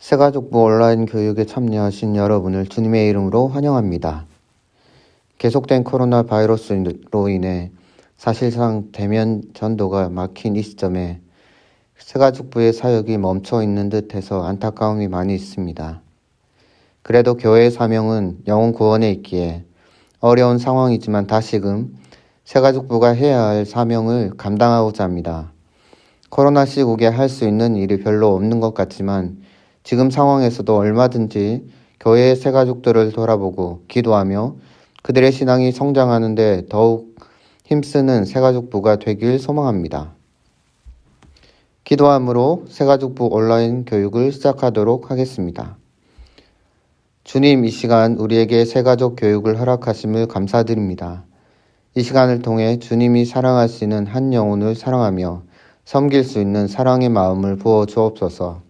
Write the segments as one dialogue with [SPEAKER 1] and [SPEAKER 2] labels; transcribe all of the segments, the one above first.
[SPEAKER 1] 새가족부 온라인 교육에 참여하신 여러분을 주님의 이름으로 환영합니다. 계속된 코로나 바이러스로 인해 사실상 대면 전도가 막힌 이 시점에 새가족부의 사역이 멈춰 있는 듯해서 안타까움이 많이 있습니다. 그래도 교회의 사명은 영혼 구원에 있기에 어려운 상황이지만 다시금 새가족부가 해야 할 사명을 감당하고자 합니다. 코로나 시국에 할 수 있는 일이 별로 없는 것 같지만 지금 상황에서도 얼마든지 교회의 새가족들을 돌아보고 기도하며 그들의 신앙이 성장하는 데 더욱 힘쓰는 새가족부가 되길 소망합니다. 기도함으로 새가족부 온라인 교육을 시작하도록 하겠습니다. 주님, 이 시간 우리에게 새가족 교육을 허락하심을 감사드립니다. 이 시간을 통해 주님이 사랑하시는 한 영혼을 사랑하며 섬길 수 있는 사랑의 마음을 부어 주옵소서.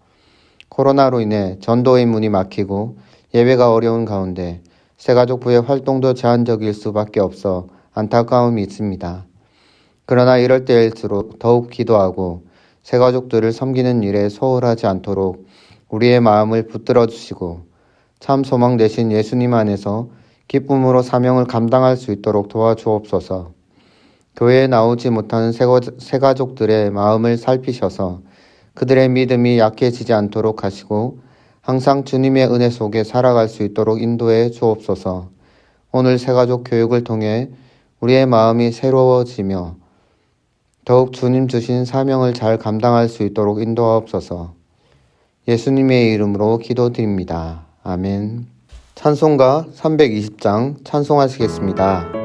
[SPEAKER 1] 코로나로 인해 전도의 문이 막히고 예배가 어려운 가운데 새가족부의 활동도 제한적일 수밖에 없어 안타까움이 있습니다. 그러나 이럴 때일수록 더욱 기도하고 새가족들을 섬기는 일에 소홀하지 않도록 우리의 마음을 붙들어 주시고 참 소망 되신 예수님 안에서 기쁨으로 사명을 감당할 수 있도록 도와주옵소서. 교회에 나오지 못하는 새가족들의 마음을 살피셔서 그들의 믿음이 약해지지 않도록 하시고 항상 주님의 은혜 속에 살아갈 수 있도록 인도해 주옵소서. 오늘 새가족 교육을 통해 우리의 마음이 새로워지며 더욱 주님 주신 사명을 잘 감당할 수 있도록 인도하옵소서. 예수님의 이름으로 기도드립니다. 아멘. 찬송가 320장 찬송하시겠습니다.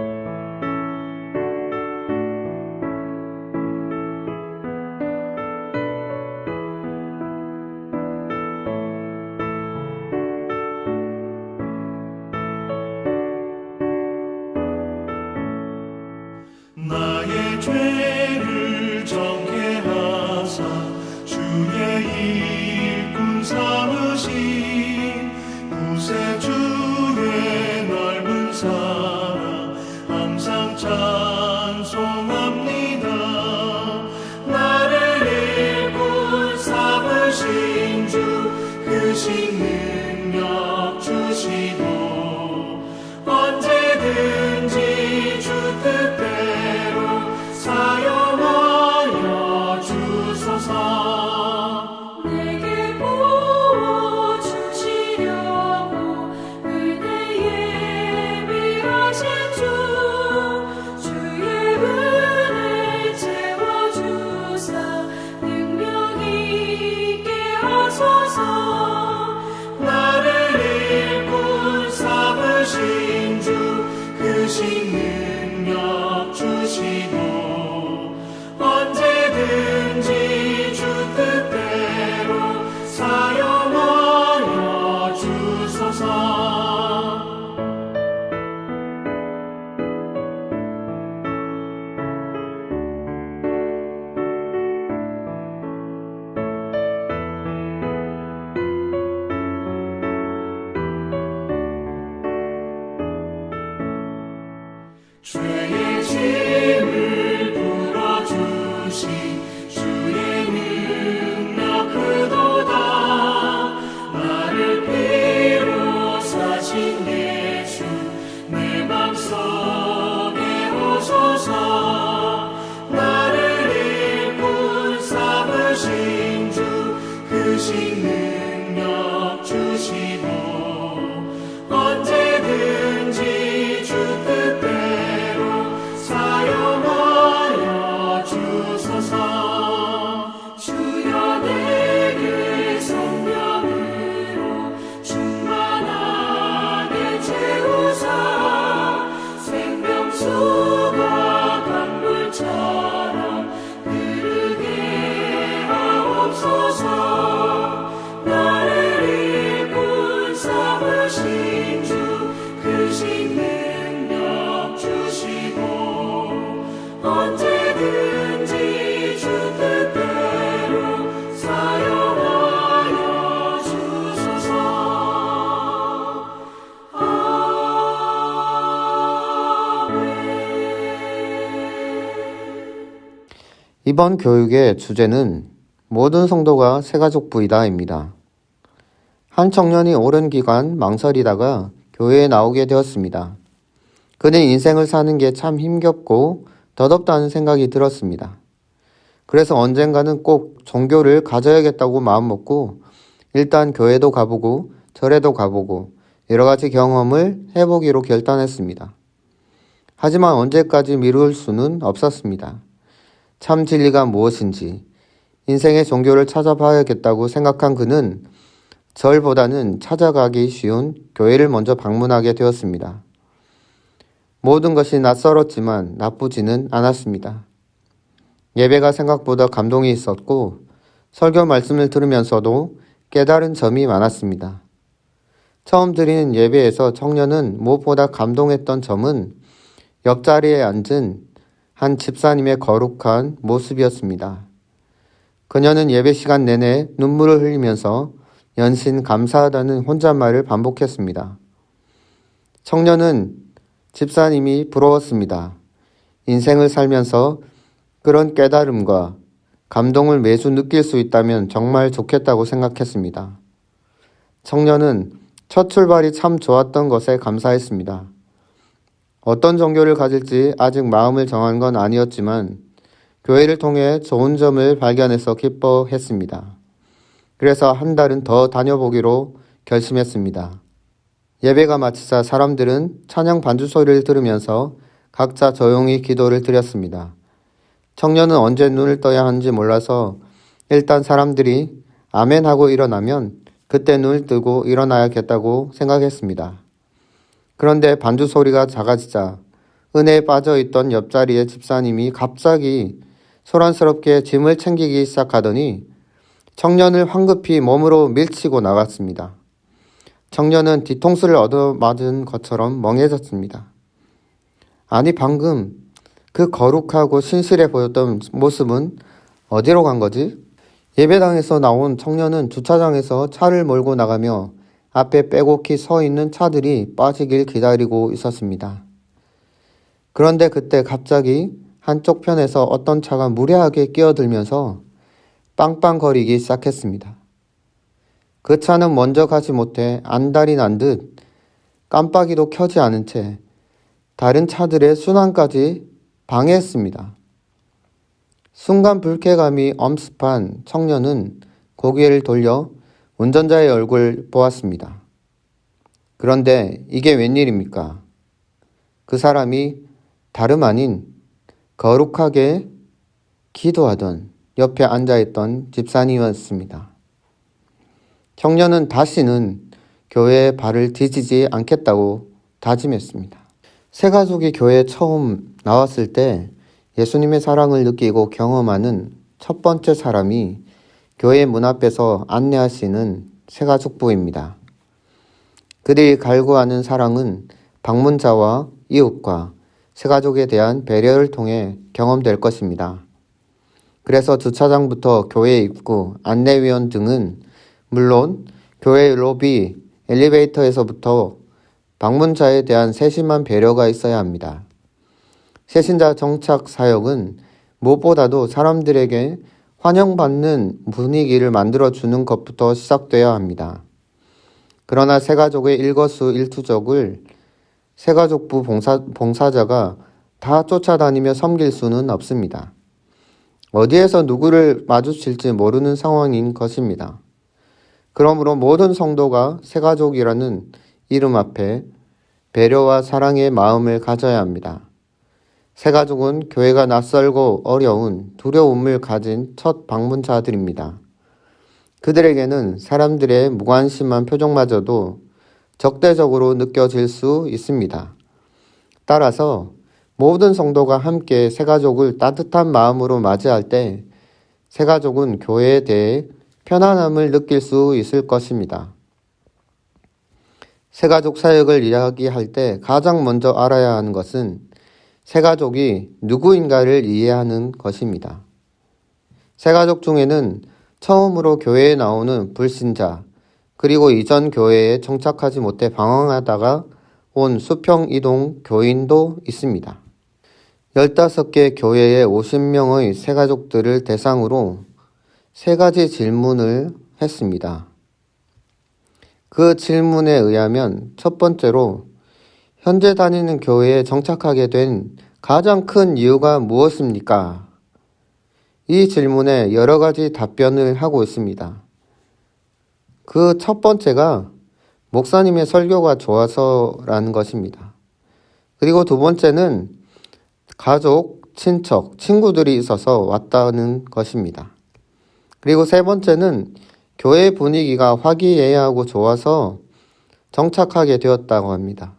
[SPEAKER 2] 나의 죄를 정케 하사 주의 일꾼 삼으신 구세주의 넓은 사랑 항상 찬송합니다. 나를 일꾼 삼으신 주 그 능력 주시고 언제든지 주 뜻대로 사용하여 주소서.
[SPEAKER 3] 내게 부어주시려고 은혜에 예비하신 주 주의 은혜 채워주사 능력 있게 하소서.
[SPEAKER 2] 나를 일꾼 삼으신 주 그 능력 주시고 언제든지 주 뜻대로 사용하여 주소서. 죄의 짐을 풀어주신 주의 능력 크도다. 나를 피로 사신 예수 내 맘속에 오소서. 나를 일꾼 삼으신 주 그 능력 주시고 언제든지 주 뜻대로 사용하여 주소서. 주여 내게 성령으로 충만하게 채우사 생명수가 강물처럼 흐르게 하옵소서. 나를 일꾼 삼으신 주 그 능력 주시고 언제든지 주 뜻대로 사용하여 주소서. 아멘.
[SPEAKER 1] 이번 교육의 주제는 모든 성도가 새가족부이다입니다. 한 청년이 오랜 기간 망설이다가 교회에 나오게 되었습니다. 그는 인생을 사는 게 참 힘겹고 덧없다는 생각이 들었습니다. 그래서 언젠가는 꼭 종교를 가져야겠다고 마음먹고 일단 교회도 가보고 절에도 가보고 여러 가지 경험을 해보기로 결단했습니다. 하지만 언제까지 미룰 수는 없었습니다. 참 진리가 무엇인지 인생의 종교를 찾아봐야겠다고 생각한 그는 절보다는 찾아가기 쉬운 교회를 먼저 방문하게 되었습니다. 모든 것이 낯설었지만 나쁘지는 않았습니다. 예배가 생각보다 감동이 있었고 설교 말씀을 들으면서도 깨달은 점이 많았습니다. 처음 드리는 예배에서 청년은 무엇보다 감동했던 점은 옆자리에 앉은 한 집사님의 거룩한 모습이었습니다. 그녀는 예배 시간 내내 눈물을 흘리면서 연신 감사하다는 혼잣말을 반복했습니다. 청년은 집사님이 부러웠습니다. 인생을 살면서 그런 깨달음과 감동을 매주 느낄 수 있다면 정말 좋겠다고 생각했습니다. 청년은 첫 출발이 참 좋았던 것에 감사했습니다. 어떤 종교를 가질지 아직 마음을 정한 건 아니었지만 교회를 통해 좋은 점을 발견해서 기뻐했습니다. 그래서 한 달은 더 다녀보기로 결심했습니다. 예배가 마치자 사람들은 찬양 반주 소리를 들으면서 각자 조용히 기도를 드렸습니다. 청년은 언제 눈을 떠야 하는지 몰라서 일단 사람들이 아멘 하고 일어나면 그때 눈을 뜨고 일어나야겠다고 생각했습니다. 그런데 반주 소리가 작아지자 은혜에 빠져있던 옆자리의 집사님이 갑자기 소란스럽게 짐을 챙기기 시작하더니 청년을 황급히 몸으로 밀치고 나갔습니다. 청년은 뒤통수를 얻어맞은 것처럼 멍해졌습니다. 아니 방금 그 거룩하고 신실해 보였던 모습은 어디로 간 거지? 예배당에서 나온 청년은 주차장에서 차를 몰고 나가며 앞에 빼곡히 서 있는 차들이 빠지길 기다리고 있었습니다. 그런데 그때 갑자기 한쪽 편에서 어떤 차가 무례하게 끼어들면서 빵빵거리기 시작했습니다. 그 차는 먼저 가지 못해 안달이 난 듯 깜빡이도 켜지 않은 채 다른 차들의 순환까지 방해했습니다. 순간 불쾌감이 엄습한 청년은 고개를 돌려 운전자의 얼굴을 보았습니다. 그런데 이게 웬일입니까? 그 사람이 다름 아닌 거룩하게 기도하던 옆에 앉아있던 집사님이었습니다. 청년은 다시는 교회에 발을 디디지 않겠다고 다짐했습니다. 세 가족이 교회에 처음 나왔을 때 예수님의 사랑을 느끼고 경험하는 첫 번째 사람이 교회 문 앞에서 안내하시는 세 가족부입니다. 그들이 갈구하는 사랑은 방문자와 이웃과 세 가족에 대한 배려를 통해 경험될 것입니다. 그래서 주차장부터 교회 입구, 안내위원 등은 물론 교회 로비, 엘리베이터에서부터 방문자에 대한 세심한 배려가 있어야 합니다. 새신자 정착 사역은 무엇보다도 사람들에게 환영받는 분위기를 만들어주는 것부터 시작되어야 합니다. 그러나 세가족의 일거수일투족을 세가족부 봉사자가 다 쫓아다니며 섬길 수는 없습니다. 어디에서 누구를 마주칠지 모르는 상황인 것입니다. 그러므로 모든 성도가 세가족이라는 이름 앞에 배려와 사랑의 마음을 가져야 합니다. 세가족은 교회가 낯설고 어려운 두려움을 가진 첫 방문자들입니다. 그들에게는 사람들의 무관심한 표정마저도 적대적으로 느껴질 수 있습니다. 따라서 모든 성도가 함께 세가족을 따뜻한 마음으로 맞이할 때 세가족은 교회에 대해 편안함을 느낄 수 있을 것입니다. 세가족 사역을 이야기할 때 가장 먼저 알아야 하는 것은 세가족이 누구인가를 이해하는 것입니다. 세가족 중에는 처음으로 교회에 나오는 불신자, 그리고 이전 교회에 정착하지 못해 방황하다가 온 수평이동 교인도 있습니다. 15개 교회의 50명의 세가족들을 대상으로 세 가지 질문을 했습니다. 그 질문에 의하면 첫 번째로 현재 다니는 교회에 정착하게 된 가장 큰 이유가 무엇입니까? 이 질문에 여러 가지 답변을 하고 있습니다. 그 첫 번째가 목사님의 설교가 좋아서라는 것입니다. 그리고 두 번째는 가족, 친척, 친구들이 있어서 왔다는 것입니다. 그리고 세 번째는 교회 분위기가 화기애애하고 좋아서 정착하게 되었다고 합니다.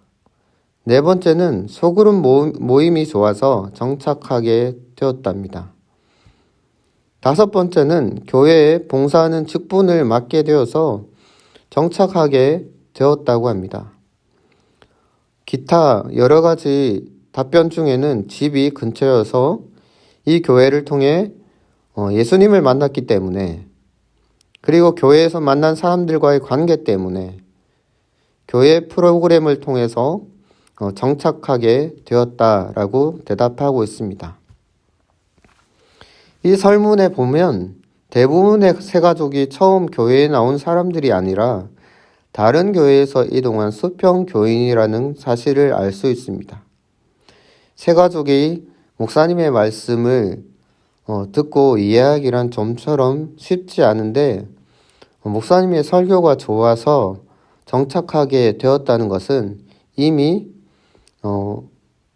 [SPEAKER 1] 네 번째는 소그룹 모임이 좋아서 정착하게 되었답니다. 다섯 번째는 교회에 봉사하는 직분을 맡게 되어서 정착하게 되었다고 합니다. 기타 여러 가지 답변 중에는 집이 근처여서 이 교회를 통해 예수님을 만났기 때문에, 그리고 교회에서 만난 사람들과의 관계 때문에, 교회 프로그램을 통해서 정착하게 되었다라고 대답하고 있습니다. 이 설문에 보면 대부분의 새가족이 처음 교회에 나온 사람들이 아니라 다른 교회에서 이동한 수평 교인이라는 사실을 알 수 있습니다. 새가족이 목사님의 말씀을 듣고 이해하기란 좀처럼 쉽지 않은데, 목사님의 설교가 좋아서 정착하게 되었다는 것은 이미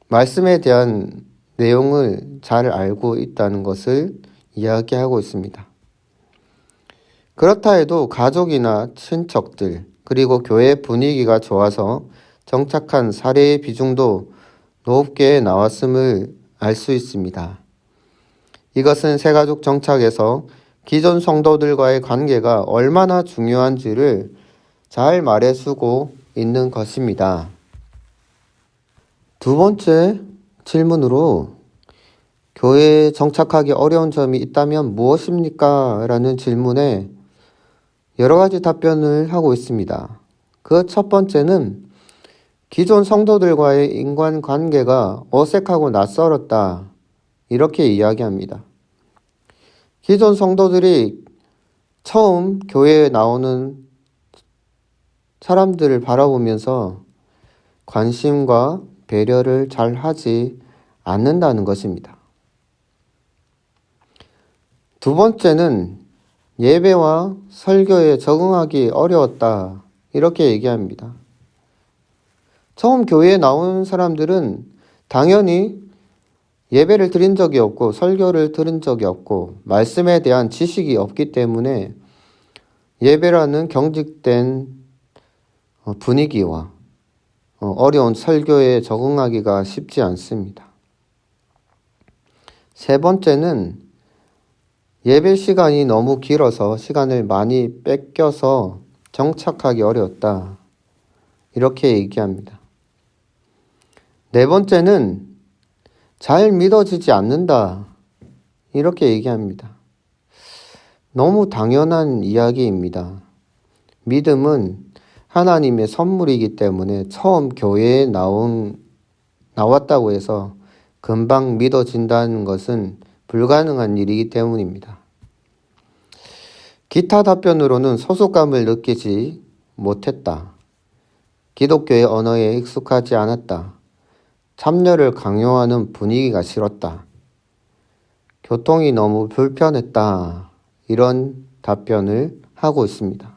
[SPEAKER 1] 말씀에 대한 내용을 잘 알고 있다는 것을 이야기하고 있습니다. 그렇다 해도 가족이나 친척들, 그리고 교회 분위기가 좋아서 정착한 사례의 비중도 높게 나왔음을 알 수 있습니다. 이것은 새가족 정착에서 기존 성도들과의 관계가 얼마나 중요한지를 잘 말해주고 있는 것입니다. 두 번째 질문으로 교회에 정착하기 어려운 점이 있다면 무엇입니까? 라는 질문에 여러 가지 답변을 하고 있습니다. 그 첫 번째는 기존 성도들과의 인간관계가 어색하고 낯설었다, 이렇게 이야기합니다. 기존 성도들이 처음 교회에 나오는 사람들을 바라보면서 관심과 배려를 잘 하지 않는다는 것입니다. 두 번째는 예배와 설교에 적응하기 어려웠다, 이렇게 얘기합니다. 처음 교회에 나온 사람들은 당연히 예배를 드린 적이 없고 설교를 들은 적이 없고 말씀에 대한 지식이 없기 때문에 예배라는 경직된 분위기와 어려운 설교에 적응하기가 쉽지 않습니다. 세 번째는 예배 시간이 너무 길어서 시간을 많이 뺏겨서 정착하기 어려웠다, 이렇게 얘기합니다. 네 번째는 잘 믿어지지 않는다, 이렇게 얘기합니다. 너무 당연한 이야기입니다. 믿음은 하나님의 선물이기 때문에 처음 교회에 나왔다고 해서 금방 믿어진다는 것은 불가능한 일이기 때문입니다. 기타 답변으로는 소속감을 느끼지 못했다. 기독교의 언어에 익숙하지 않았다. 참여를 강요하는 분위기가 싫었다. 교통이 너무 불편했다. 이런 답변을 하고 있습니다.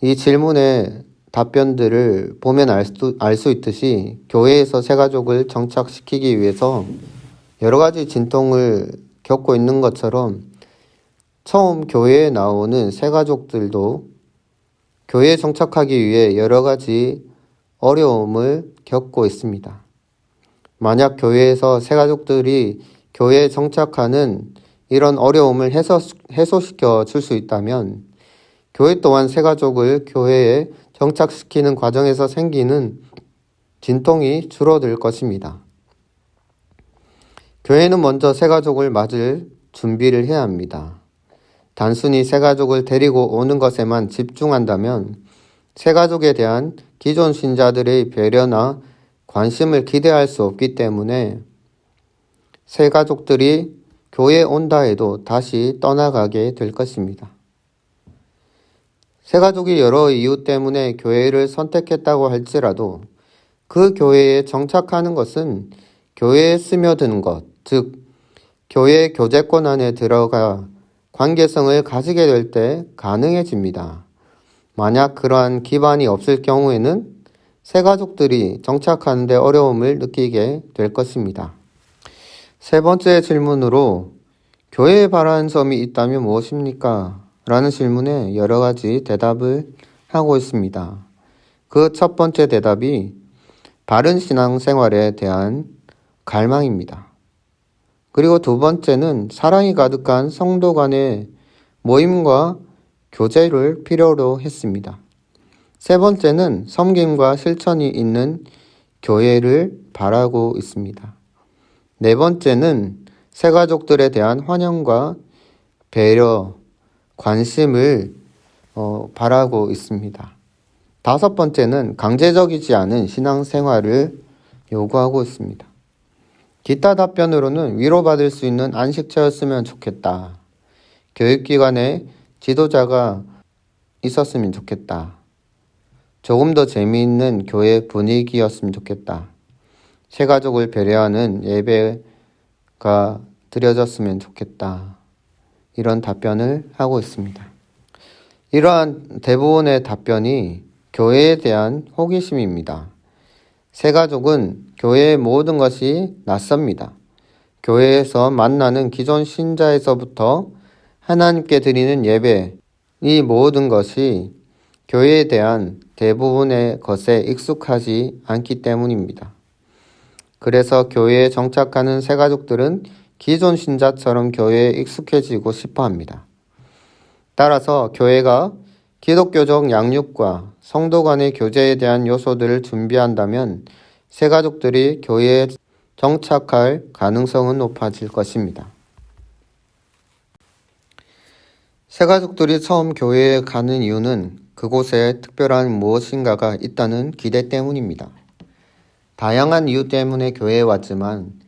[SPEAKER 1] 이 질문의 답변들을 보면 알 수 있듯이 교회에서 새가족을 정착시키기 위해서 여러 가지 진통을 겪고 있는 것처럼 처음 교회에 나오는 새가족들도 교회에 정착하기 위해 여러 가지 어려움을 겪고 있습니다. 만약 교회에서 새가족들이 교회에 정착하는 이런 어려움을 해소시켜 줄 수 있다면 교회 또한 새가족을 교회에 정착시키는 과정에서 생기는 진통이 줄어들 것입니다. 교회는 먼저 새가족을 맞을 준비를 해야 합니다. 단순히 새가족을 데리고 오는 것에만 집중한다면 새가족에 대한 기존 신자들의 배려나 관심을 기대할 수 없기 때문에 새가족들이 교회에 온다 해도 다시 떠나가게 될 것입니다. 새가족이 여러 이유 때문에 교회를 선택했다고 할지라도 그 교회에 정착하는 것은 교회에 스며드는 것, 즉 교회 교제권 안에 들어가 관계성을 가지게 될 때 가능해집니다. 만약 그러한 기반이 없을 경우에는 새가족들이 정착하는 데 어려움을 느끼게 될 것입니다. 세 번째 질문으로 교회에 바라는 점이 있다면 무엇입니까? 라는 질문에 여러 가지 대답을 하고 있습니다. 그 첫 번째 대답이 바른 신앙생활에 대한 갈망입니다. 그리고 두 번째는 사랑이 가득한 성도 간의 모임과 교제를 필요로 했습니다. 세 번째는 섬김과 실천이 있는 교회를 바라고 있습니다. 네 번째는 새가족들에 대한 환영과 배려, 관심을 바라고 있습니다. 다섯 번째는 강제적이지 않은 신앙생활을 요구하고 있습니다. 기타 답변으로는 위로받을 수 있는 안식처였으면 좋겠다. 교육기관에 지도자가 있었으면 좋겠다. 조금 더 재미있는 교회 분위기였으면 좋겠다. 새가족을 배려하는 예배가 드려졌으면 좋겠다. 이런 답변을 하고 있습니다. 이러한 대부분의 답변이 교회에 대한 호기심입니다. 새가족은 교회의 모든 것이 낯섭니다. 교회에서 만나는 기존 신자에서부터 하나님께 드리는 예배, 이 모든 것이 교회에 대한 대부분의 것에 익숙하지 않기 때문입니다. 그래서 교회에 정착하는 새가족들은 기존 신자처럼 교회에 익숙해지고 싶어 합니다. 따라서 교회가 기독교적 양육과 성도 간의 교제에 대한 요소들을 준비한다면 새가족들이 교회에 정착할 가능성은 높아질 것입니다. 새가족들이 처음 교회에 가는 이유는 그곳에 특별한 무엇인가가 있다는 기대 때문입니다. 다양한 이유 때문에 교회에 왔지만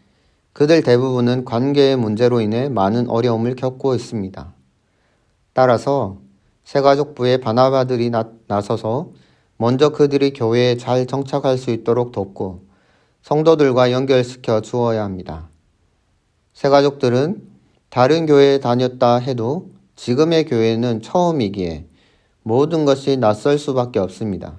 [SPEAKER 1] 그들 대부분은 관계의 문제로 인해 많은 어려움을 겪고 있습니다. 따라서 새가족부의 바나바들이 나서서 먼저 그들이 교회에 잘 정착할 수 있도록 돕고 성도들과 연결시켜 주어야 합니다. 새가족들은 다른 교회에 다녔다 해도 지금의 교회는 처음이기에 모든 것이 낯설 수밖에 없습니다.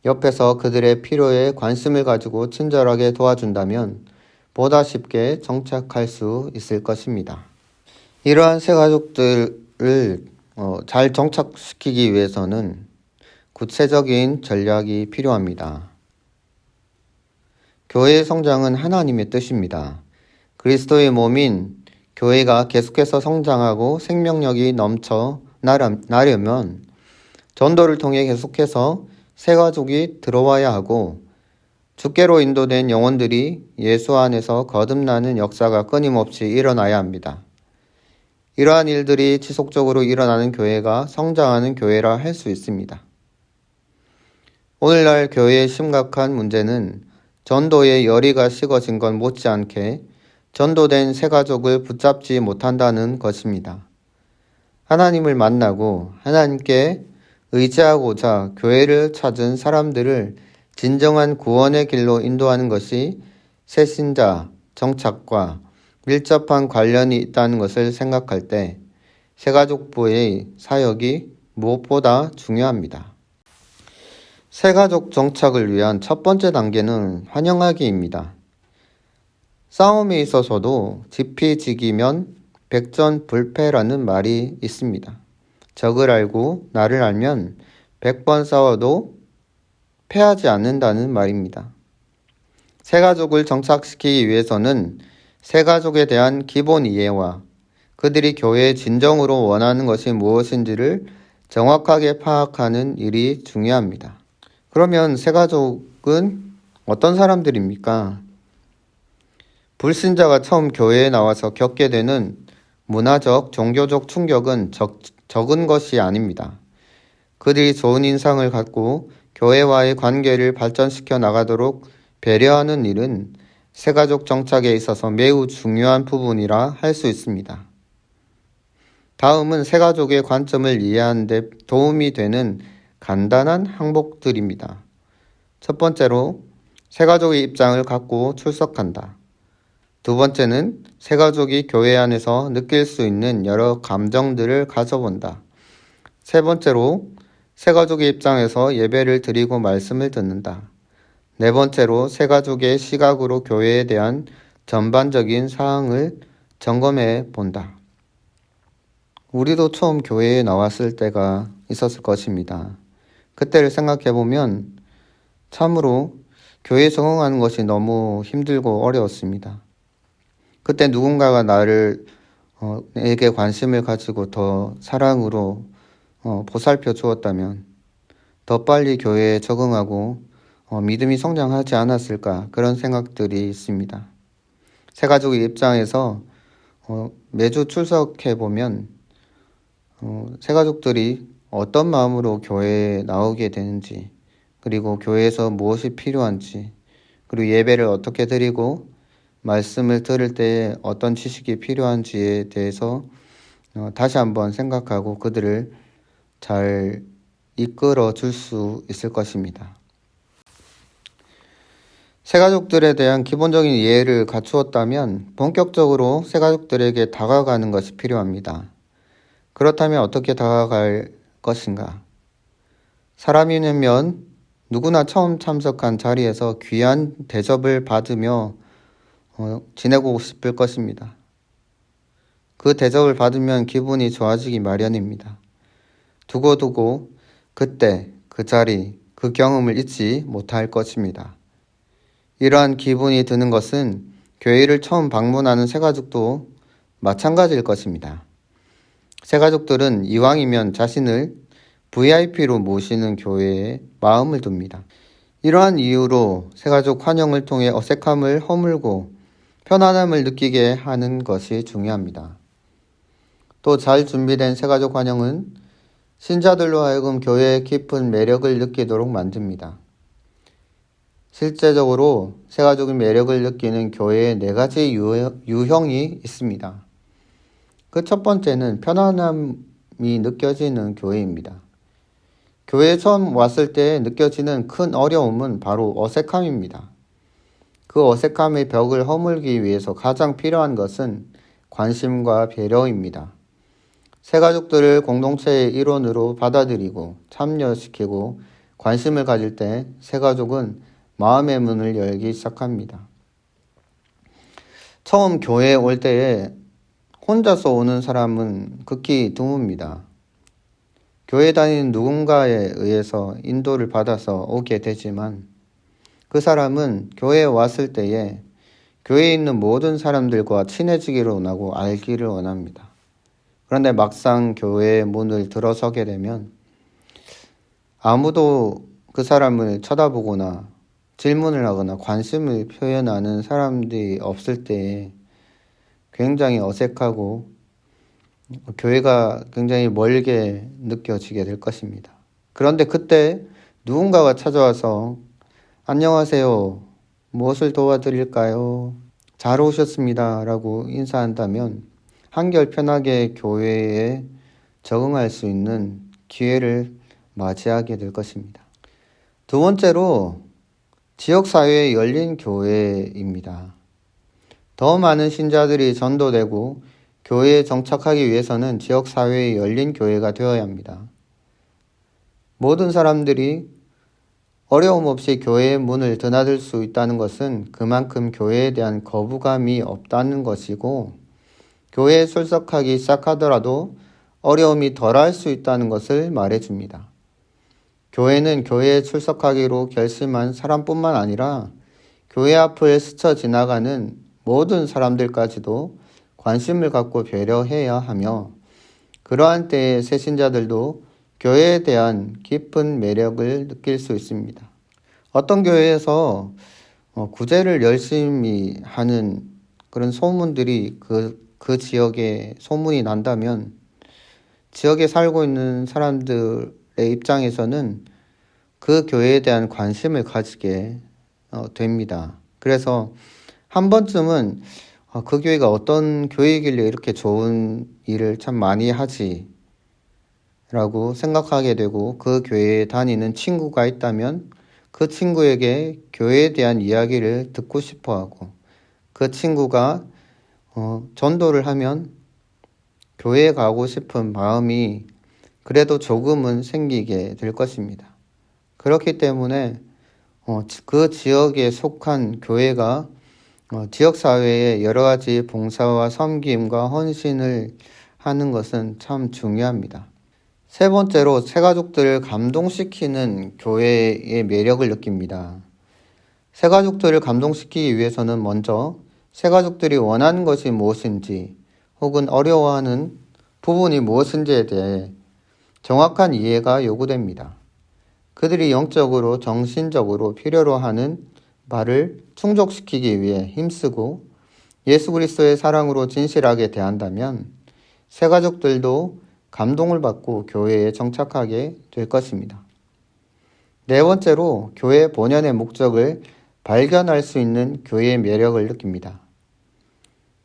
[SPEAKER 1] 옆에서 그들의 필요에 관심을 가지고 친절하게 도와준다면 보다 쉽게 정착할 수 있을 것입니다. 이러한 새가족들을 잘 정착시키기 위해서는 구체적인 전략이 필요합니다. 교회의 성장은 하나님의 뜻입니다. 그리스도의 몸인 교회가 계속해서 성장하고 생명력이 넘쳐 나려면 전도를 통해 계속해서 새가족이 들어와야 하고 주께로 인도된 영혼들이 예수 안에서 거듭나는 역사가 끊임없이 일어나야 합니다. 이러한 일들이 지속적으로 일어나는 교회가 성장하는 교회라 할 수 있습니다. 오늘날 교회의 심각한 문제는 전도의 열의가 식어진 것 못지않게 전도된 새가족을 붙잡지 못한다는 것입니다. 하나님을 만나고 하나님께 의지하고자 교회를 찾은 사람들을 진정한 구원의 길로 인도하는 것이 새신자 정착과 밀접한 관련이 있다는 것을 생각할 때 새가족부의 사역이 무엇보다 중요합니다. 새가족 정착을 위한 첫 번째 단계는 환영하기입니다. 싸움에 있어서도 지피지기면 백전불패라는 말이 있습니다. 적을 알고 나를 알면 100번 싸워도 패하지 않는다는 말입니다. 새가족을 정착시키기 위해서는 새가족에 대한 기본 이해와 그들이 교회에 진정으로 원하는 것이 무엇인지를 정확하게 파악하는 일이 중요합니다. 그러면 새가족은 어떤 사람들입니까? 불신자가 처음 교회에 나와서 겪게 되는 문화적, 종교적 충격은 적은 것이 아닙니다. 그들이 좋은 인상을 갖고 교회와의 관계를 발전시켜 나가도록 배려하는 일은 새가족 정착에 있어서 매우 중요한 부분이라 할 수 있습니다. 다음은 새가족의 관점을 이해하는 데 도움이 되는 간단한 항목들입니다. 첫 번째로 새가족의 입장을 갖고 출석한다. 두 번째는 새가족이 교회 안에서 느낄 수 있는 여러 감정들을 가져본다. 세 번째로 새가족의 입장에서 예배를 드리고 말씀을 듣는다. 네 번째로 새가족의 시각으로 교회에 대한 전반적인 사항을 점검해 본다. 우리도 처음 교회에 나왔을 때가 있었을 것입니다. 그때를 생각해 보면 참으로 교회에 적응하는 것이 너무 힘들고 어려웠습니다. 그때 누군가가 내게 관심을 가지고 더 사랑으로 보살펴 주었다면 더 빨리 교회에 적응하고 믿음이 성장하지 않았을까 그런 생각들이 있습니다. 새가족의 입장에서 매주 출석해 보면 새가족들이 어떤 마음으로 교회에 나오게 되는지, 그리고 교회에서 무엇이 필요한지, 그리고 예배를 어떻게 드리고 말씀을 들을 때 어떤 지식이 필요한지에 대해서 다시 한번 생각하고 그들을 잘 이끌어 줄 수 있을 것입니다. 새가족들에 대한 기본적인 이해를 갖추었다면 본격적으로 새가족들에게 다가가는 것이 필요합니다. 그렇다면 어떻게 다가갈 것인가? 사람이면 누구나 처음 참석한 자리에서 귀한 대접을 받으며 지내고 싶을 것입니다. 그 대접을 받으면 기분이 좋아지기 마련입니다. 두고두고 그때, 그 자리, 그 경험을 잊지 못할 것입니다. 이러한 기분이 드는 것은 교회를 처음 방문하는 새가족도 마찬가지일 것입니다. 새가족들은 이왕이면 자신을 VIP로 모시는 교회에 마음을 둡니다. 이러한 이유로 새가족 환영을 통해 어색함을 허물고 편안함을 느끼게 하는 것이 중요합니다. 또 잘 준비된 새가족 환영은 신자들로 하여금 교회의 깊은 매력을 느끼도록 만듭니다. 실제적으로 새가족의 매력을 느끼는 교회에 4가지 유형이 있습니다. 그 첫 번째는 편안함이 느껴지는 교회입니다. 교회에 처음 왔을 때 느껴지는 큰 어려움은 바로 어색함입니다. 그 어색함의 벽을 허물기 위해서 가장 필요한 것은 관심과 배려입니다. 새가족들을 공동체의 일원으로 받아들이고 참여시키고 관심을 가질 때 새가족은 마음의 문을 열기 시작합니다. 처음 교회에 올 때에 혼자서 오는 사람은 극히 드뭅니다. 교회 다니는 누군가에 의해서 인도를 받아서 오게 되지만 그 사람은 교회에 왔을 때에 교회에 있는 모든 사람들과 친해지기를 원하고 알기를 원합니다. 그런데 막상 교회의 문을 들어서게 되면 아무도 그 사람을 쳐다보거나 질문을 하거나 관심을 표현하는 사람들이 없을 때에 굉장히 어색하고 교회가 굉장히 멀게 느껴지게 될 것입니다. 그런데 그때 누군가가 찾아와서 안녕하세요. 무엇을 도와드릴까요? 잘 오셨습니다. 라고 인사한다면 한결 편하게 교회에 적응할 수 있는 기회를 맞이하게 될 것입니다. 두 번째로 지역사회에 열린 교회입니다. 더 많은 신자들이 전도되고 교회에 정착하기 위해서는 지역사회에 열린 교회가 되어야 합니다. 모든 사람들이 어려움 없이 교회의 문을 드나들 수 있다는 것은 그만큼 교회에 대한 거부감이 없다는 것이고, 교회에 출석하기 시작하더라도 어려움이 덜할 수 있다는 것을 말해줍니다. 교회는 교회에 출석하기로 결심한 사람뿐만 아니라 교회 앞을 스쳐 지나가는 모든 사람들까지도 관심을 갖고 배려해야 하며, 그러한 때에 새신자들도 교회에 대한 깊은 매력을 느낄 수 있습니다. 어떤 교회에서 구제를 열심히 하는 그런 소문들이 그 지역에 소문이 난다면 지역에 살고 있는 사람들의 입장에서는 그 교회에 대한 관심을 가지게 됩니다. 그래서 한 번쯤은 그 교회가 어떤 교회이길래 이렇게 좋은 일을 참 많이 하지? 라고 생각하게 되고 그 교회에 다니는 친구가 있다면 그 친구에게 교회에 대한 이야기를 듣고 싶어 하고 그 친구가 전도를 하면 교회에 가고 싶은 마음이 그래도 조금은 생기게 될 것입니다. 그렇기 때문에 그 지역에 속한 교회가 지역사회에 여러 가지 봉사와 섬김과 헌신을 하는 것은 참 중요합니다. 세 번째로 새가족들을 감동시키는 교회의 매력을 느낍니다. 새가족들을 감동시키기 위해서는 먼저 새가족들이 원하는 것이 무엇인지 혹은 어려워하는 부분이 무엇인지에 대해 정확한 이해가 요구됩니다. 그들이 영적으로 정신적으로 필요로 하는 바를 충족시키기 위해 힘쓰고 예수 그리스도의 사랑으로 진실하게 대한다면 새가족들도 감동을 받고 교회에 정착하게 될 것입니다. 네 번째로 교회 본연의 목적을 발견할 수 있는 교회의 매력을 느낍니다.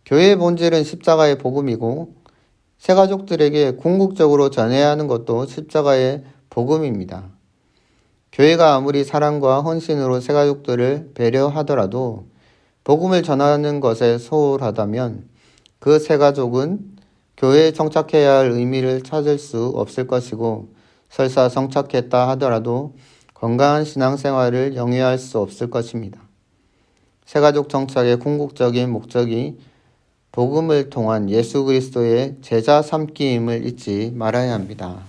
[SPEAKER 1] 교회의 본질은 십자가의 복음이고 새가족들에게 궁극적으로 전해야 하는 것도 십자가의 복음입니다. 교회가 아무리 사랑과 헌신으로 새가족들을 배려하더라도 복음을 전하는 것에 소홀하다면 그 새가족은 교회에 정착해야 할 의미를 찾을 수 없을 것이고 설사 정착했다 하더라도 건강한 신앙생활을 영위할 수 없을 것입니다. 새가족 정착의 궁극적인 목적이 복음을 통한 예수 그리스도의 제자 삼기임을 잊지 말아야 합니다.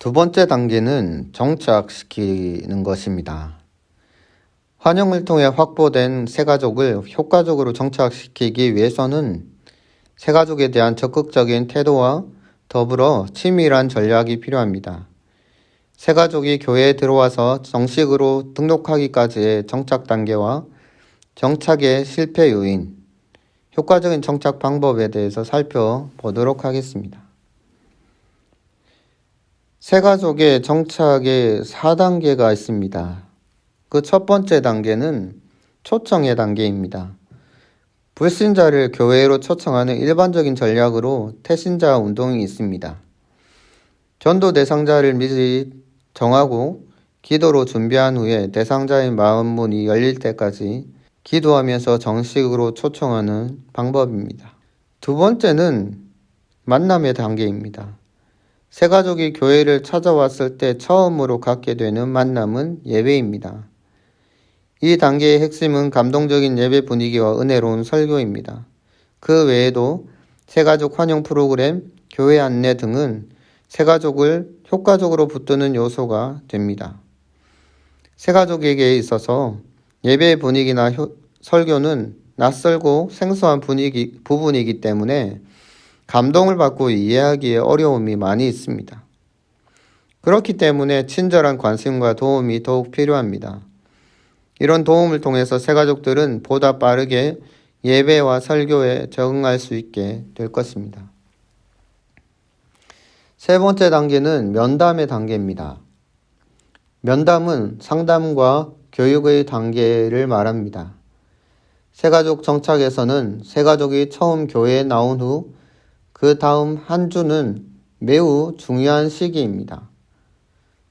[SPEAKER 1] 두 번째 단계는 정착시키는 것입니다. 환영을 통해 확보된 새가족을 효과적으로 정착시키기 위해서는 새가족에 대한 적극적인 태도와 더불어 치밀한 전략이 필요합니다. 새가족이 교회에 들어와서 정식으로 등록하기까지의 정착 단계와 정착의 실패 요인, 효과적인 정착 방법에 대해서 살펴보도록 하겠습니다. 새가족의 정착의 4단계가 있습니다. 그 첫 번째 단계는 초청의 단계입니다. 불신자를 교회로 초청하는 일반적인 전략으로 태신자 운동이 있습니다. 전도 대상자를 미리 정하고 기도로 준비한 후에 대상자의 마음문이 열릴 때까지 기도하면서 정식으로 초청하는 방법입니다. 두 번째는 만남의 단계입니다. 새가족이 교회를 찾아왔을 때 처음으로 갖게 되는 만남은 예배입니다. 이 단계의 핵심은 감동적인 예배 분위기와 은혜로운 설교입니다. 그 외에도 새가족 환영 프로그램, 교회 안내 등은 새가족을 효과적으로 붙드는 요소가 됩니다. 새가족에게 있어서 예배 분위기나 설교는 낯설고 생소한 부분이기 때문에 감동을 받고 이해하기에 어려움이 많이 있습니다. 그렇기 때문에 친절한 관심과 도움이 더욱 필요합니다. 이런 도움을 통해서 새가족들은 보다 빠르게 예배와 설교에 적응할 수 있게 될 것입니다. 세 번째 단계는 면담의 단계입니다. 면담은 상담과 교육의 단계를 말합니다. 새가족 정착에서는 새가족이 처음 교회에 나온 후 그 다음 한 주는 매우 중요한 시기입니다.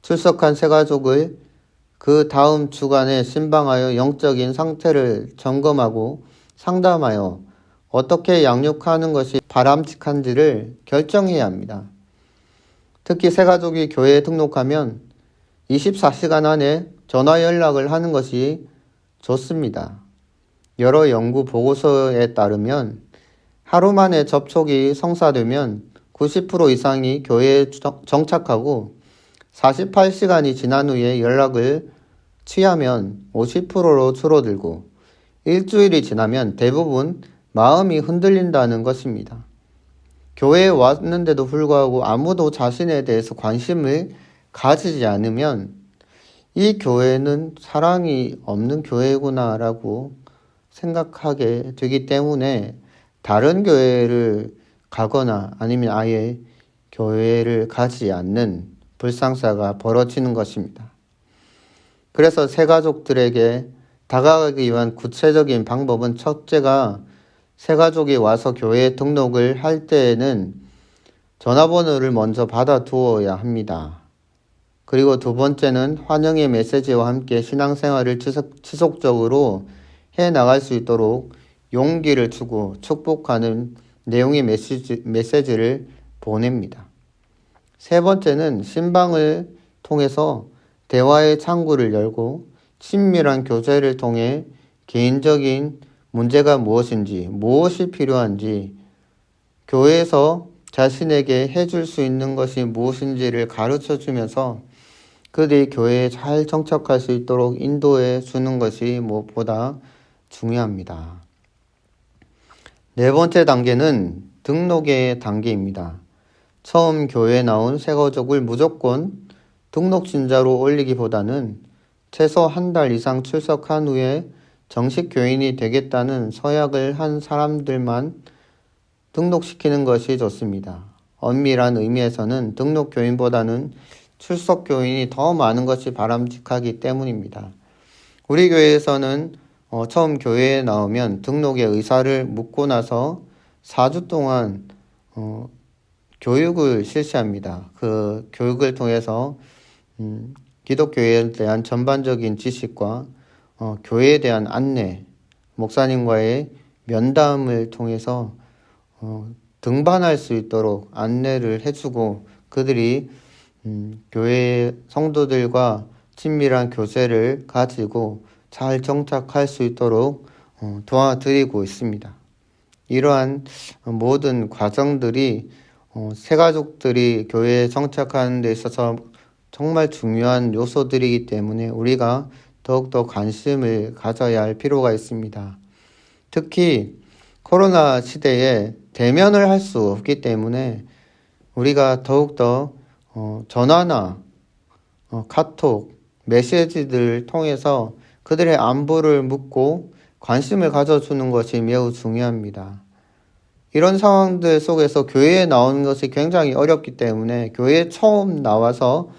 [SPEAKER 1] 출석한 새가족을 그 다음 주간에 신방하여 영적인 상태를 점검하고 상담하여 어떻게 양육하는 것이 바람직한지를 결정해야 합니다. 특히 새가족이 교회에 등록하면 24시간 안에 전화 연락을 하는 것이 좋습니다. 여러 연구 보고서에 따르면 하루 만에 접촉이 성사되면 90% 이상이 교회에 정착하고 48시간이 지난 후에 연락을 취하면 50%로 줄어들고 일주일이 지나면 대부분 마음이 흔들린다는 것입니다. 교회에 왔는데도 불구하고 아무도 자신에 대해서 관심을 가지지 않으면 이 교회는 사랑이 없는 교회구나라고 생각하게 되기 때문에 다른 교회를 가거나 아니면 아예 교회를 가지 않는 불상사가 벌어지는 것입니다. 그래서 새가족들에게 다가가기 위한 구체적인 방법은 첫째가 새가족이 와서 교회에 등록을 할 때에는 전화번호를 먼저 받아두어야 합니다. 그리고 두 번째는 환영의 메시지와 함께 신앙생활을 지속적으로 해 나갈 수 있도록 용기를 주고 축복하는 내용의 메시지를 보냅니다. 세 번째는 신방을 통해서 대화의 창구를 열고 친밀한 교제를 통해 개인적인 문제가 무엇인지, 무엇이 필요한지, 교회에서 자신에게 해줄 수 있는 것이 무엇인지를 가르쳐 주면서 그들이 교회에 잘 정착할 수 있도록 인도해 주는 것이 무엇보다 중요합니다. 네 번째 단계는 등록의 단계입니다. 처음 교회에 나온 새가족을 무조건 등록신자로 올리기보다는 최소 한 달 이상 출석한 후에 정식 교인이 되겠다는 서약을 한 사람들만 등록시키는 것이 좋습니다. 엄밀한 의미에서는 등록 교인보다는 출석 교인이 더 많은 것이 바람직하기 때문입니다. 우리 교회에서는 처음 교회에 나오면 등록의 의사를 묻고 나서 4주 동안 교육을 실시합니다. 그 교육을 통해서 기독교에 대한 전반적인 지식과 교회에 대한 안내, 목사님과의 면담을 통해서 등반할 수 있도록 안내를 해주고 그들이 교회 성도들과 친밀한 교제를 가지고 잘 정착할 수 있도록 도와드리고 있습니다. 이러한 모든 과정들이 새가족들이 교회에 정착하는 데 있어서 정말 중요한 요소들이기 때문에 우리가 더욱더 관심을 가져야 할 필요가 있습니다. 특히 코로나 시대에 대면을 할 수 없기 때문에 우리가 더욱더 전화나 카톡, 메시지들을 통해서 그들의 안부를 묻고 관심을 가져주는 것이 매우 중요합니다. 이런 상황들 속에서 교회에 나오는 것이 굉장히 어렵기 때문에 교회에 처음 나와서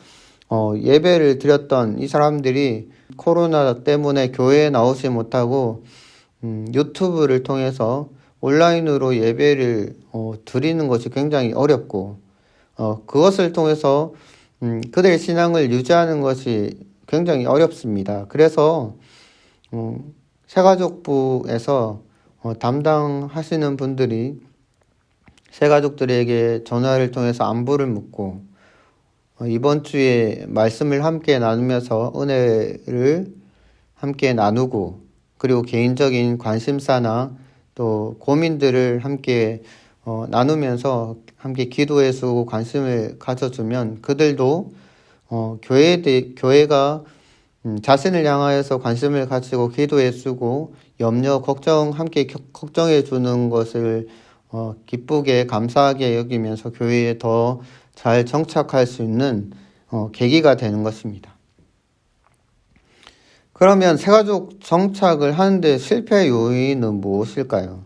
[SPEAKER 1] 예배를 드렸던 이 사람들이 코로나 때문에 교회에 나오지 못하고 유튜브를 통해서 온라인으로 예배를 드리는 것이 굉장히 어렵고 그것을 통해서 그들의 신앙을 유지하는 것이 굉장히 어렵습니다. 그래서 새가족부에서 담당하시는 분들이 새가족들에게 전화를 통해서 안부를 묻고 이번 주에 말씀을 함께 나누면서 은혜를 함께 나누고 그리고 개인적인 관심사나 또 고민들을 함께 나누면서 함께 기도해주고 관심을 가져주면 그들도 교회가 자신을 향하여서 관심을 가지고 기도해주고 염려, 걱정 함께 걱정해주는 것을 기쁘게 감사하게 여기면서 교회에 더 잘 정착할 수 있는 계기가 되는 것입니다. 그러면 새가족 정착을 하는데 실패 요인은 무엇일까요?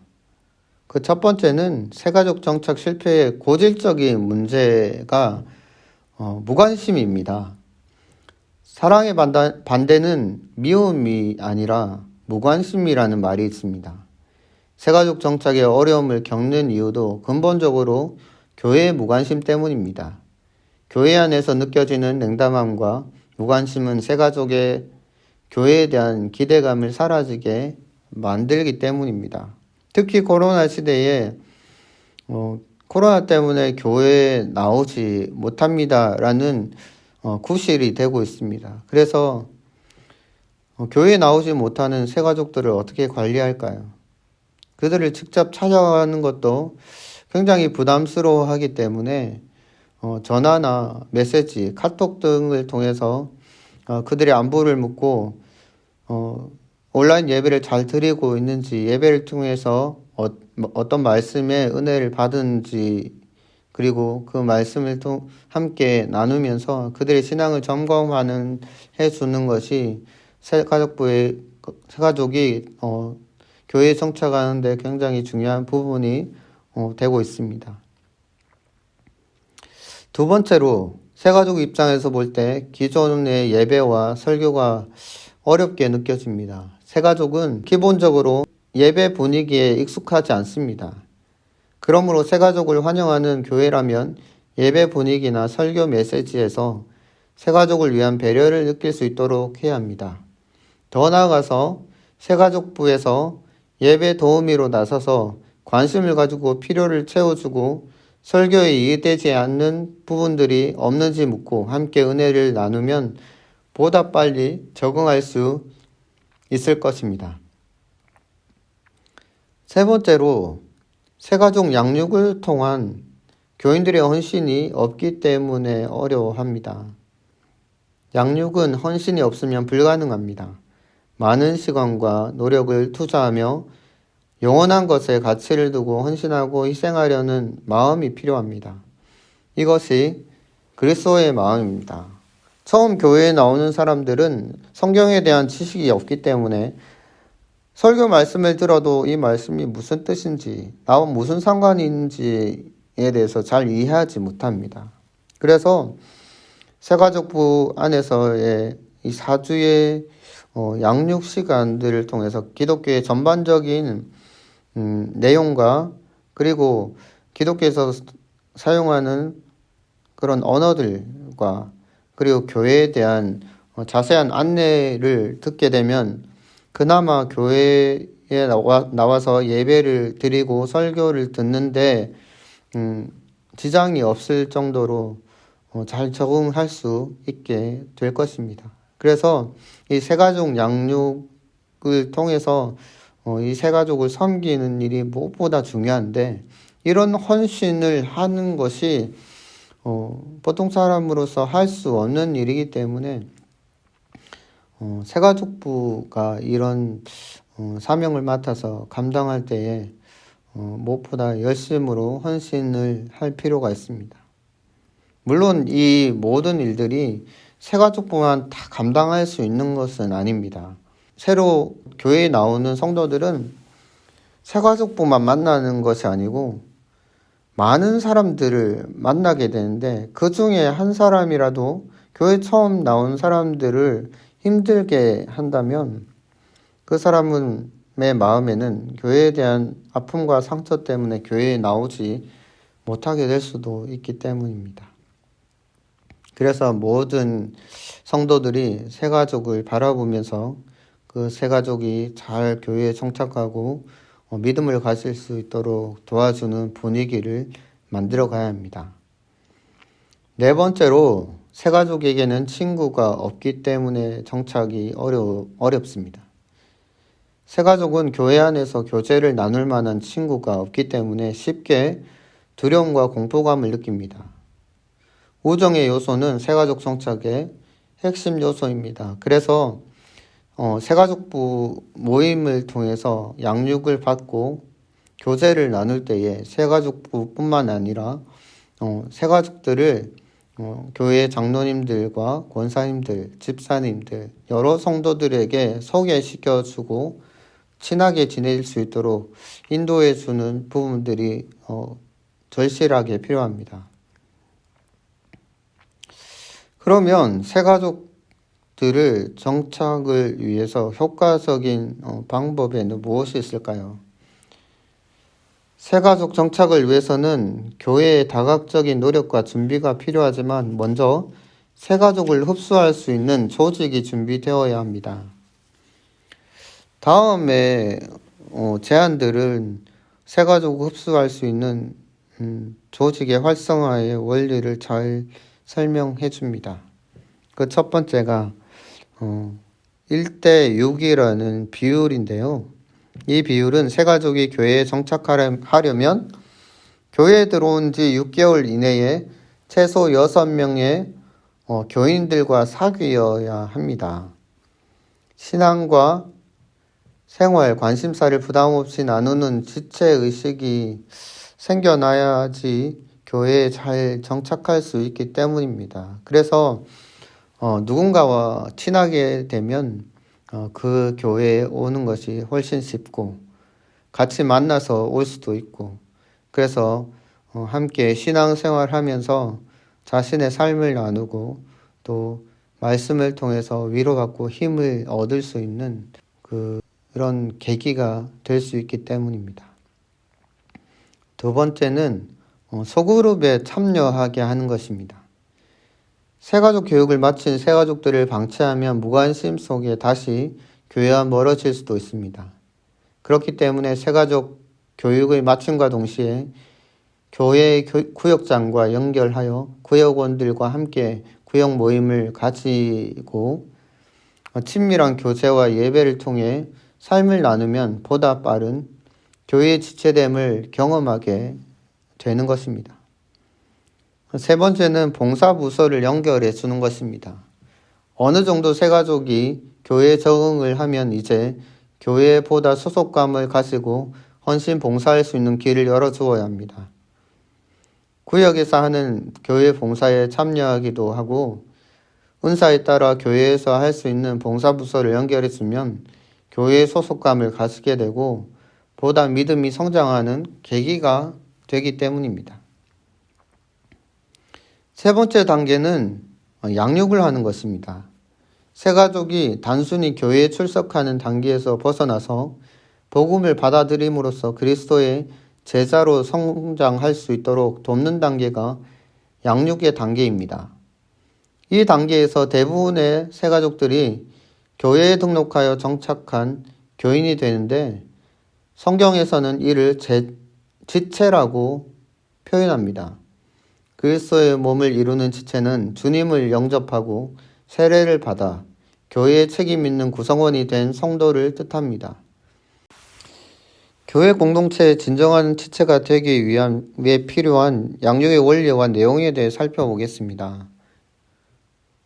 [SPEAKER 1] 그 첫 번째는 새가족 정착 실패의 고질적인 문제가 무관심입니다. 사랑의 반대는 미움이 아니라 무관심이라는 말이 있습니다. 새가족 정착에 어려움을 겪는 이유도 근본적으로 교회의 무관심 때문입니다. 교회 안에서 느껴지는 냉담함과 무관심은 새가족의 교회에 대한 기대감을 사라지게 만들기 때문입니다. 특히 코로나 시대에 코로나 때문에 교회에 나오지 못합니다라는 구실이 되고 있습니다. 그래서 교회에 나오지 못하는 새가족들을 어떻게 관리할까요? 그들을 직접 찾아가는 것도 굉장히 부담스러워하기 때문에 전화나 메시지, 카톡 등을 통해서 그들의 안부를 묻고 온라인 예배를 잘 드리고 있는지, 예배를 통해서 어떤 말씀의 은혜를 받은지, 그리고 그 말씀을 함께 나누면서 그들의 신앙을 점검하는 해주는 것이 새가족이 교회에 정착하는데 굉장히 중요한 부분이 되고 있습니다. 두 번째로 새가족 입장에서 볼 때 기존의 예배와 설교가 어렵게 느껴집니다. 새가족은 기본적으로 예배 분위기에 익숙하지 않습니다. 그러므로 새가족을 환영하는 교회라면 예배 분위기나 설교 메시지에서 새가족을 위한 배려를 느낄 수 있도록 해야 합니다. 더 나아가서 새가족부에서 예배 도우미로 나서서 관심을 가지고 필요를 채워주고 설교에 이해되지 않는 부분들이 없는지 묻고 함께 은혜를 나누면 보다 빨리 적응할 수 있을 것입니다. 세 번째로 새가족 양육을 통한 교인들의 헌신이 없기 때문에 어려워합니다. 양육은 헌신이 없으면 불가능합니다. 많은 시간과 노력을 투자하며 영원한 것에 가치를 두고 헌신하고 희생하려는 마음이 필요합니다. 이것이 그리스도의 마음입니다. 처음 교회에 나오는 사람들은 성경에 대한 지식이 없기 때문에 설교 말씀을 들어도 이 말씀이 무슨 뜻인지, 나와 무슨 상관이 있는지에 대해서 잘 이해하지 못합니다. 그래서 새가족부 안에서의 이 4주의 양육 시간들을 통해서 기독교의 전반적인 내용과 그리고 기독교에서 사용하는 그런 언어들과 그리고 교회에 대한 자세한 안내를 듣게 되면 그나마 교회에 나와서 예배를 드리고 설교를 듣는데 지장이 없을 정도로 잘 적응할 수 있게 될 것입니다. 그래서 이 새가족 양육을 통해서 이 새가족을 섬기는 일이 무엇보다 중요한데 이런 헌신을 하는 것이 보통 사람으로서 할 수 없는 일이기 때문에 새가족부가 이런 사명을 맡아서 감당할 때에 무엇보다 열심으로 헌신을 할 필요가 있습니다. 물론 이 모든 일들이 새가족부만 다 감당할 수 있는 것은 아닙니다. 새로 교회에 나오는 성도들은 새가족부만 만나는 것이 아니고 많은 사람들을 만나게 되는데 그 중에 한 사람이라도 교회 처음 나온 사람들을 힘들게 한다면 그 사람의 마음에는 교회에 대한 아픔과 상처 때문에 교회에 나오지 못하게 될 수도 있기 때문입니다. 그래서 모든 성도들이 새가족을 바라보면서 그 새가족이 잘 교회에 정착하고 믿음을 가질 수 있도록 도와주는 분위기를 만들어 가야 합니다. 네 번째로 새가족에게는 친구가 없기 때문에 정착이 어렵습니다. 새가족은 교회 안에서 교제를 나눌 만한 친구가 없기 때문에 쉽게 두려움과 공포감을 느낍니다. 우정의 요소는 새가족 정착의 핵심 요소입니다. 그래서 새가족부 모임을 통해서 양육을 받고 교제를 나눌 때에 새가족부뿐만 아니라 새가족들을 교회 장로님들과 권사님들, 집사님들, 여러 성도들에게 소개시켜주고 친하게 지낼 수 있도록 인도해주는 부분들이 절실하게 필요합니다. 그러면 새가족들을 정착을 위해서 효과적인 방법에는 무엇이 있을까요? 새가족 정착을 위해서는 교회의 다각적인 노력과 준비가 필요하지만 먼저 새가족을 흡수할 수 있는 조직이 준비되어야 합니다. 다음에 제안들은 새가족을 흡수할 수 있는 조직의 활성화의 원리를 잘 설명해 줍니다. 그 첫 번째가 1대6이라는 비율인데요. 이 비율은 새가족이 교회에 정착하려면 교회에 들어온 지 6개월 이내에 최소 6명의 교인들과 사귀어야 합니다. 신앙과 생활, 관심사를 부담없이 나누는 지체의식이 생겨나야지 교회에 잘 정착할 수 있기 때문입니다. 그래서 누군가와 친하게 되면 그 교회에 오는 것이 훨씬 쉽고 같이 만나서 올 수도 있고 그래서 함께 신앙생활 하면서 자신의 삶을 나누고 또 말씀을 통해서 위로받고 힘을 얻을 수 있는 그런 계기가 될 수 있기 때문입니다. 두 번째는 소그룹에 참여하게 하는 것입니다. 새가족 교육을 마친 새가족들을 방치하면 무관심 속에 다시 교회와 멀어질 수도 있습니다. 그렇기 때문에 새가족 교육을 마침과 동시에 교회의 구역장과 연결하여 구역원들과 함께 구역 모임을 가지고 친밀한 교제와 예배를 통해 삶을 나누면 보다 빠른 교회의 지체됨을 경험하게 되는 것입니다. 세 번째는 봉사부서를 연결해 주는 것입니다. 어느 정도 새가족이 교회에 적응을 하면 이제 교회에 보다 소속감을 가지고 헌신 봉사할 수 있는 길을 열어주어야 합니다. 구역에서 하는 교회 봉사에 참여하기도 하고 은사에 따라 교회에서 할 수 있는 봉사부서를 연결해주면 교회의 소속감을 가지게 되고 보다 믿음이 성장하는 계기가 되기 때문입니다. 세 번째 단계는 양육을 하는 것입니다. 새가족이 단순히 교회에 출석하는 단계에서 벗어나서 복음을 받아들임으로써 그리스도의 제자로 성장할 수 있도록 돕는 단계가 양육의 단계입니다. 이 단계에서 대부분의 새가족들이 교회에 등록하여 정착한 교인이 되는데 성경에서는 이를 지체라고 표현합니다. 그리스도의 몸을 이루는 지체는 주님을 영접하고 세례를 받아 교회에 책임 있는 구성원이 된 성도를 뜻합니다. 교회 공동체의 진정한 지체가 되기 위해 필요한 양육의 원리와 내용에 대해 살펴보겠습니다.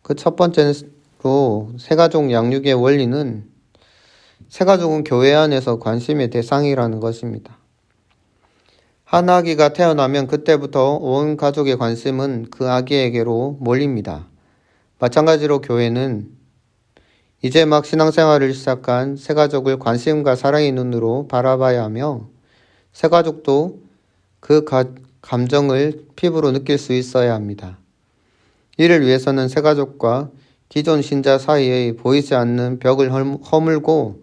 [SPEAKER 1] 그 첫 번째로 새가족 양육의 원리는 새가족은 교회 안에서 관심의 대상이라는 것입니다. 한 아기가 태어나면 그때부터 온 가족의 관심은 그 아기에게로 몰립니다. 마찬가지로 교회는 이제 막 신앙생활을 시작한 새가족을 관심과 사랑의 눈으로 바라봐야 하며 새가족도 그 감정을 피부로 느낄 수 있어야 합니다. 이를 위해서는 새가족과 기존 신자 사이에 보이지 않는 벽을 허물고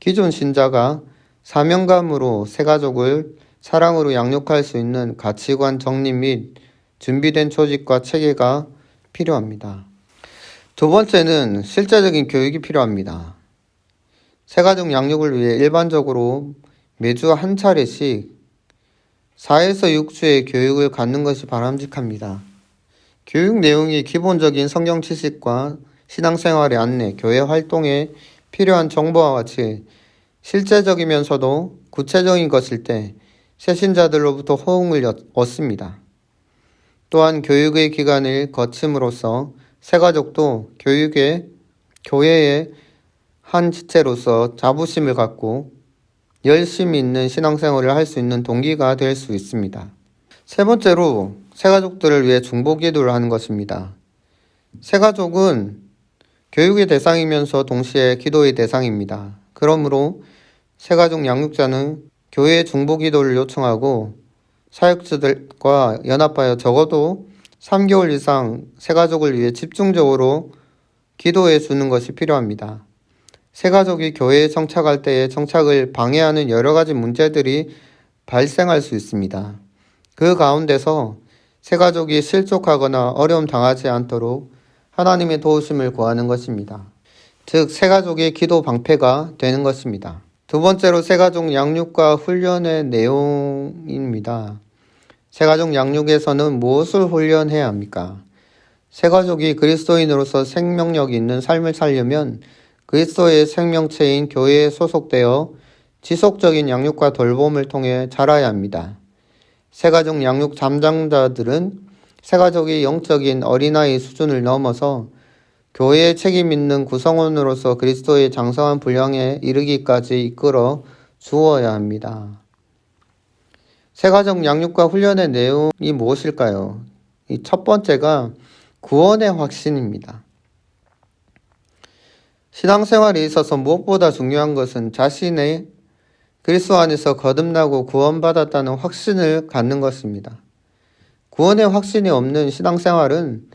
[SPEAKER 1] 기존 신자가 사명감으로 새가족을 사랑으로 양육할 수 있는 가치관 정립 및 준비된 조직과 체계가 필요합니다. 두 번째는 실제적인 교육이 필요합니다. 새가족 양육을 위해 일반적으로 매주 한 차례씩 4에서 6주의 교육을 갖는 것이 바람직합니다. 교육 내용이 기본적인 성경 지식과 신앙생활의 안내, 교회 활동에 필요한 정보와 같이 실제적이면서도 구체적인 것일 때 새신자들로부터 호응을 얻습니다. 또한 교육의 기간을 거침으로써 새가족도 교회의 한 지체로서 자부심을 갖고 열심히 있는 신앙생활을 할 수 있는 동기가 될 수 있습니다. 세 번째로 새가족들을 위해 중보기도를 하는 것입니다. 새가족은 교육의 대상이면서 동시에 기도의 대상입니다. 그러므로 새가족 양육자는 교회의 중보기도를 요청하고 사역자들과 연합하여 적어도 3개월 이상 새가족을 위해 집중적으로 기도해 주는 것이 필요합니다. 새가족이 교회에 정착할 때에 정착을 방해하는 여러 가지 문제들이 발생할 수 있습니다. 그 가운데서 새가족이 실족하거나 어려움 당하지 않도록 하나님의 도우심을 구하는 것입니다. 즉 새가족의 기도 방패가 되는 것입니다. 두 번째로 새가족 양육과 훈련의 내용입니다. 새가족 양육에서는 무엇을 훈련해야 합니까? 새가족이 그리스도인으로서 생명력 있는 삶을 살려면 그리스도의 생명체인 교회에 소속되어 지속적인 양육과 돌봄을 통해 자라야 합니다. 새가족 양육 담당자들은 새가족이 영적인 어린아이 수준을 넘어서 교회에 책임 있는 구성원으로서 그리스도의 장성한 분량에 이르기까지 이끌어 주어야 합니다. 새가족 양육과 훈련의 내용이 무엇일까요? 이 첫 번째가 구원의 확신입니다. 신앙생활에 있어서 무엇보다 중요한 것은 자신의 그리스도 안에서 거듭나고 구원받았다는 확신을 갖는 것입니다. 구원의 확신이 없는 신앙생활은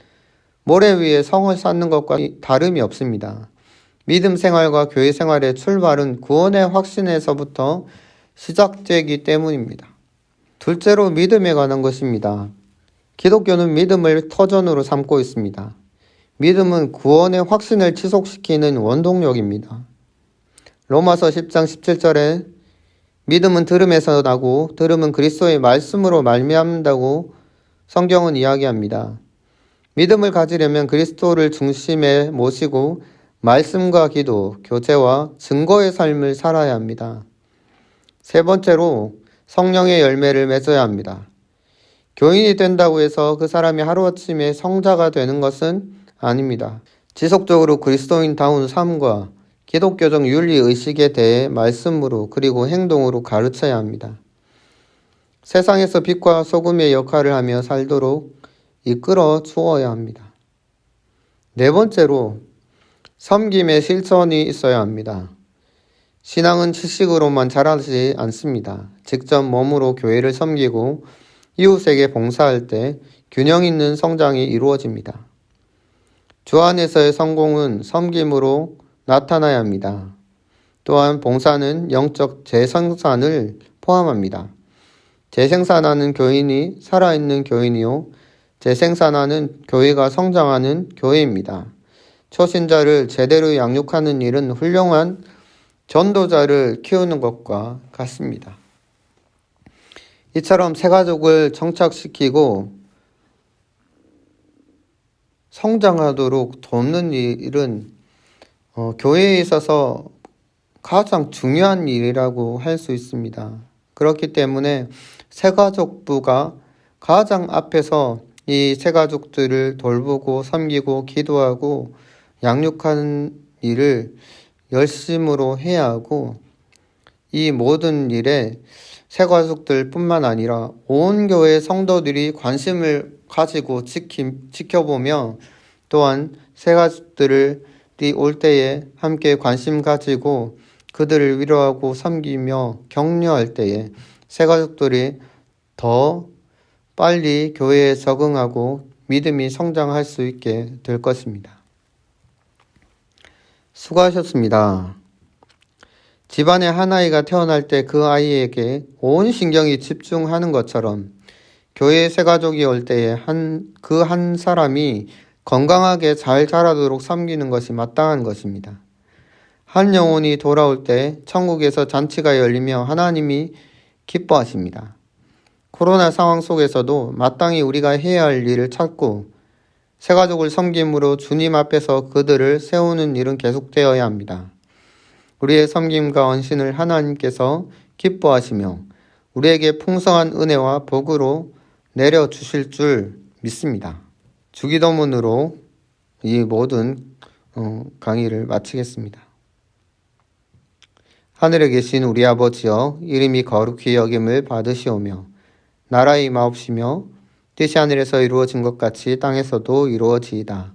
[SPEAKER 1] 모래 위에 성을 쌓는 것과 다름이 없습니다. 믿음 생활과 교회 생활의 출발은 구원의 확신에서부터 시작되기 때문입니다. 둘째로 믿음에 관한 것입니다. 기독교는 믿음을 터전으로 삼고 있습니다. 믿음은 구원의 확신을 지속시키는 원동력입니다. 로마서 10장 17절에 믿음은 들음에서 나고 들음은 그리스도의 말씀으로 말미암는다고 성경은 이야기합니다. 믿음을 가지려면 그리스도를 중심에 모시고 말씀과 기도, 교제와 증거의 삶을 살아야 합니다. 세 번째로 성령의 열매를 맺어야 합니다. 교인이 된다고 해서 그 사람이 하루아침에 성자가 되는 것은 아닙니다. 지속적으로 그리스도인다운 삶과 기독교적 윤리의식에 대해 말씀으로 그리고 행동으로 가르쳐야 합니다. 세상에서 빛과 소금의 역할을 하며 살도록 이끌어 주어야 합니다. 네 번째로 섬김의 실천이 있어야 합니다. 신앙은 지식으로만 자라지 않습니다. 직접 몸으로 교회를 섬기고 이웃에게 봉사할 때 균형 있는 성장이 이루어집니다. 주 안에서의 성공은 섬김으로 나타나야 합니다. 또한 봉사는 영적 재생산을 포함합니다. 재생산하는 교인이 살아있는 교인이요, 재생산하는 교회가 성장하는 교회입니다. 초신자를 제대로 양육하는 일은 훌륭한 전도자를 키우는 것과 같습니다. 이처럼 새가족을 정착시키고 성장하도록 돕는 일은 교회에 있어서 가장 중요한 일이라고 할 수 있습니다. 그렇기 때문에 새가족부가 가장 앞에서 이 새가족들을 돌보고 섬기고 기도하고 양육하는 일을 열심으로 해야 하고, 이 모든 일에 새가족들 뿐만 아니라 온 교회 성도들이 관심을 가지고 지켜보며, 또한 새가족들이 올 때에 함께 관심 가지고 그들을 위로하고 섬기며 격려할 때에 새가족들이 더 빨리 교회에 적응하고 믿음이 성장할 수 있게 될 것입니다. 수고하셨습니다. 집안에 한 아이가 태어날 때 그 아이에게 온 신경이 집중하는 것처럼 교회에 새가족이 올 때에 그 한 사람이 건강하게 잘 자라도록 섬기는 것이 마땅한 것입니다. 한 영혼이 돌아올 때 천국에서 잔치가 열리며 하나님이 기뻐하십니다. 코로나 상황 속에서도 마땅히 우리가 해야 할 일을 찾고 새가족을 섬김으로 주님 앞에서 그들을 세우는 일은 계속되어야 합니다. 우리의 섬김과 헌신을 하나님께서 기뻐하시며 우리에게 풍성한 은혜와 복으로 내려주실 줄 믿습니다. 주기도문으로 이 모든 강의를 마치겠습니다. 하늘에 계신 우리 아버지여, 이름이 거룩히 여김을 받으시오며 나라의 임하옵시며 뜻이 하늘에서 이루어진 것 같이 땅에서도 이루어지이다.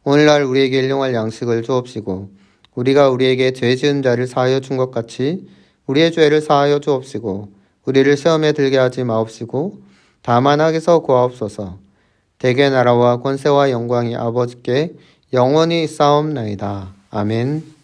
[SPEAKER 1] 오늘날 우리에게 일용할 양식을 주옵시고 우리가 우리에게 죄 지은 자를 사하여 준 것 같이 우리의 죄를 사하여 주옵시고 우리를 시험에 들게 하지 마옵시고 다만 악에서 구하옵소서. 대개 나라와 권세와 영광이 아버지께 영원히 있사옵나이다. 아멘.